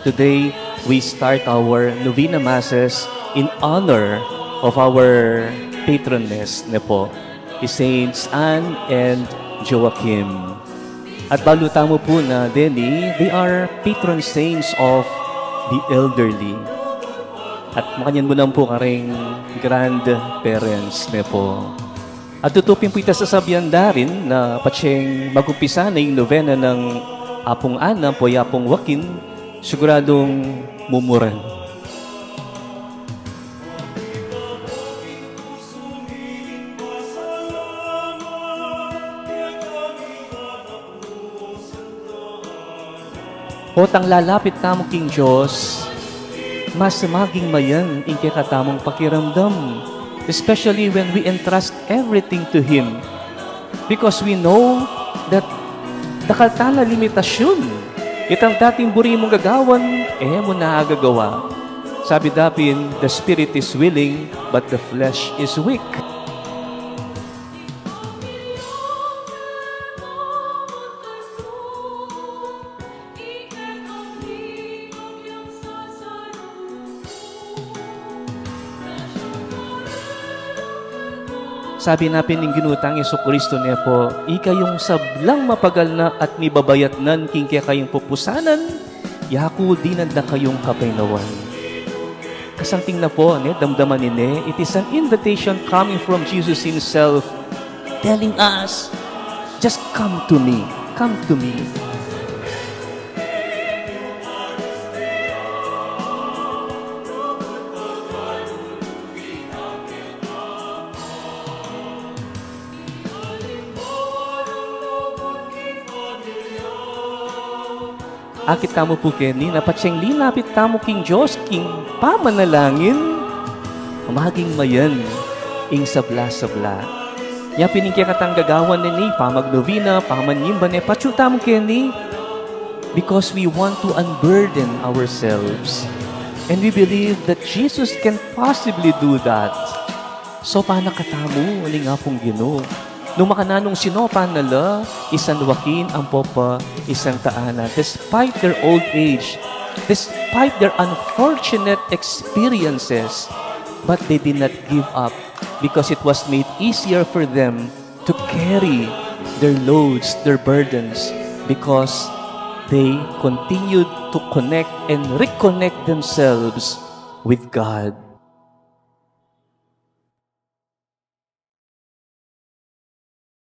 Today, we start our Novena Masses in honor of our patroness na po, Saints Anne and Joachim. At baluta mo po na, Denny, they are patron saints of the elderly. At makanyan mo lang po karing grandparents na po. At tutupin po ita sa sabyanda rin na patseng mag-umpisa na yung novena ng Apong Ana po, Apong Joaquin, siguradong mumuran. Potang lalapit tamo king Diyos, mas maging mayan in katamong pakiramdam, especially when we entrust everything to Him, because we know that dakaltana limitasyon. Itang dating buri mong gagawan, mo na agagawa. Sabi dapin, the spirit is willing, but the flesh is weak. Sabi natin ng ginutang Jesucristo niya po, ikayong sablang mapagal na at mibabayat nan king kaya kayong pupusanan, yaku dinan na kayong kapainawan. Kasanting na po, damdaman nine, it is an invitation coming from Jesus Himself, telling us, just come to me, come to me. Akit tamo po Kenny, napatseng linapit tamo king Diyos, king pamanalangin, maging mayan, ing sabla-sabla. Ya piningkya katang gagawan ni pamagnovina, pamanyimba ni patsu tamo Kenny, because we want to unburden ourselves. And we believe that Jesus can possibly do that. So paano katamo, uling nga pong Ginoo. Nung makananong sinopan nala, isang Joaquin, ang popa, isang Taana, despite their old age, despite their unfortunate experiences, but they did not give up because it was made easier for them to carry their loads, their burdens, because they continued to connect and reconnect themselves with God.